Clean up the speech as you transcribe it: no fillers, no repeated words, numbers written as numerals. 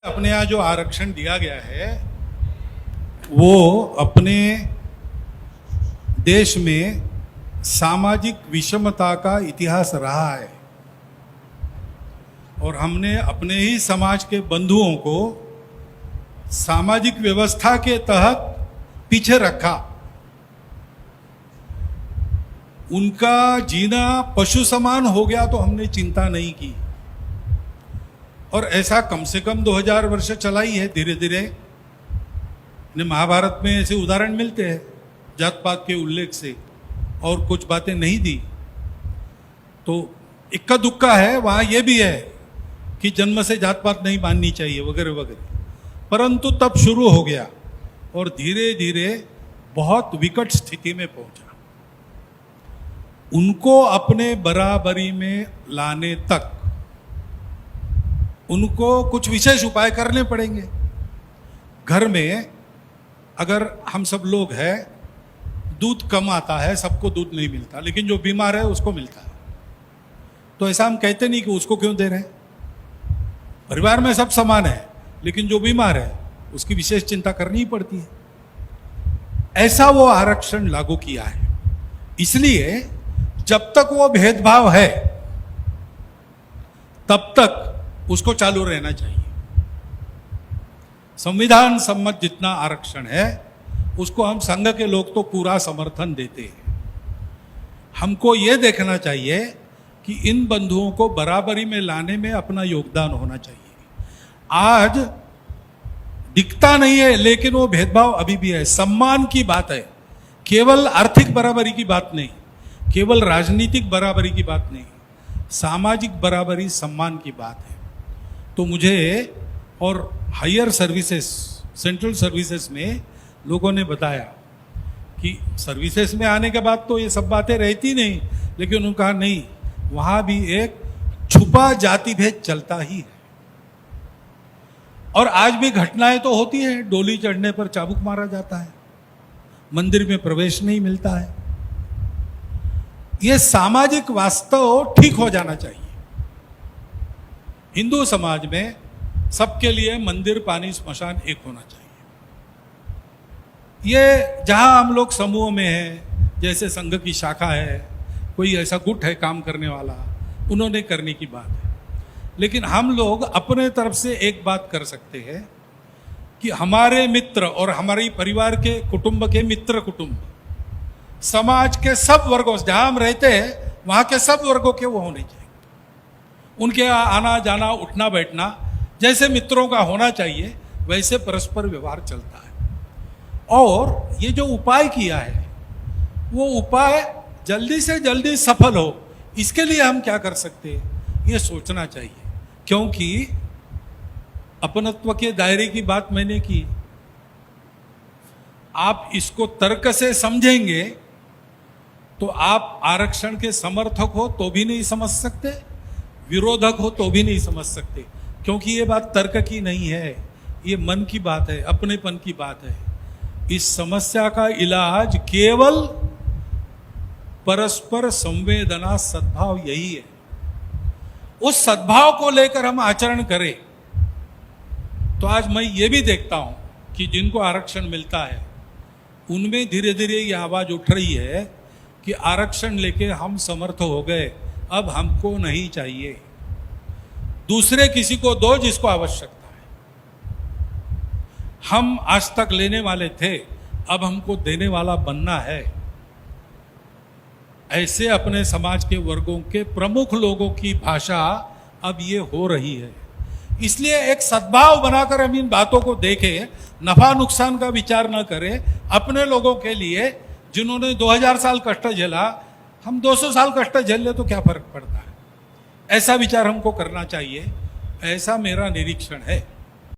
अपने यहाँ जो आरक्षण दिया गया है वो अपने देश में सामाजिक विषमता का इतिहास रहा है और हमने अपने ही समाज के बंधुओं को सामाजिक व्यवस्था के तहत पीछे रखा। उनका जीना पशु समान हो गया तो हमने चिंता नहीं की और ऐसा कम से कम 2000 वर्ष चला ही है। धीरे धीरे महाभारत में ऐसे उदाहरण मिलते हैं जात पात के उल्लेख से और कुछ बातें नहीं दी तो इक्का दुक्का है। वहाँ ये भी है कि जन्म से जात पात नहीं माननी चाहिए वगैरह वगैरह, परंतु तब शुरू हो गया और धीरे धीरे बहुत विकट स्थिति में पहुंचा। उनको अपने बराबरी में लाने तक उनको कुछ विशेष उपाय करने पड़ेंगे। घर में अगर हम सब लोग हैं, दूध कम आता है, सबको दूध नहीं मिलता, लेकिन जो बीमार है उसको मिलता है, तो ऐसा हम कहते नहीं कि उसको क्यों दे रहे हैं। परिवार में सब समान है, लेकिन जो बीमार है उसकी विशेष चिंता करनी ही पड़ती है। ऐसा वो आरक्षण लागू किया है। इसलिए जब तक वो भेदभाव है तब तक उसको चालू रहना चाहिए। संविधान सम्मत जितना आरक्षण है उसको हम संघ के लोग तो पूरा समर्थन देते हैं। हमको ये देखना चाहिए कि इन बंधुओं को बराबरी में लाने में अपना योगदान होना चाहिए। आज दिखता नहीं है लेकिन वो भेदभाव अभी भी है। सम्मान की बात है, केवल आर्थिक बराबरी की बात नहीं, केवल राजनीतिक बराबरी की बात नहीं, सामाजिक बराबरी सम्मान की बात है। तो मुझे और हायर सर्विसेज, सेंट्रल सर्विसेज में लोगों ने बताया कि सर्विसेज में आने के बाद तो ये सब बातें रहती नहीं, लेकिन उन्होंने कहा नहीं, वहां भी एक छुपा जाति भेद चलता ही है और आज भी घटनाएं तो होती है। डोली चढ़ने पर चाबुक मारा जाता है, मंदिर में प्रवेश नहीं मिलता है। ये सामाजिक वास्तव ठीक हो जाना चाहिए। हिंदू समाज में सबके लिए मंदिर, पानी, स्मशान एक होना चाहिए। ये जहां हम लोग समूह में हैं, जैसे संघ की शाखा है, कोई ऐसा गुट है काम करने वाला, उन्होंने करने की बात है। लेकिन हम लोग अपने तरफ से एक बात कर सकते हैं कि हमारे मित्र और हमारे परिवार के कुटुंब के मित्र कुटुंब, समाज के सब वर्गों, जहां हम रहते हैं वहां के सब वर्गों के वो होने चाहिए। उनके आना जाना, उठना बैठना जैसे मित्रों का होना चाहिए वैसे परस्पर व्यवहार चलता है। और ये जो उपाय किया है वो उपाय जल्दी से जल्दी सफल हो, इसके लिए हम क्या कर सकते हैं ये सोचना चाहिए। क्योंकि अपनत्व के दायरे की बात मैंने की, आप इसको तर्क से समझेंगे तो आप आरक्षण के समर्थक हो तो भी नहीं समझ सकते, विरोधक हो तो भी नहीं समझ सकते, क्योंकि ये बात तर्क की नहीं है, ये मन की बात है, अपनेपन की बात है। इस समस्या का इलाज केवल परस्पर संवेदना, सद्भाव यही है। उस सद्भाव को लेकर हम आचरण करें तो आज मैं ये भी देखता हूं कि जिनको आरक्षण मिलता है उनमें धीरे धीरे ये आवाज उठ रही है कि आरक्षण लेके हम समर्थ हो गए, अब हमको नहीं चाहिए, दूसरे किसी को दो जिसको आवश्यकता है। हम आज तक लेने वाले थे, अब हमको देने वाला बनना है। ऐसे अपने समाज के वर्गों के प्रमुख लोगों की भाषा अब ये हो रही है। इसलिए एक सद्भाव बनाकर हम इन बातों को देखें, नफा नुकसान का विचार न करें। अपने लोगों के लिए जिन्होंने 2000 साल कष्ट झेला, हम 200 साल कष्ट झेल ले तो क्या फर्क पड़ता है, ऐसा विचार हमको करना चाहिए। ऐसा मेरा निरीक्षण है।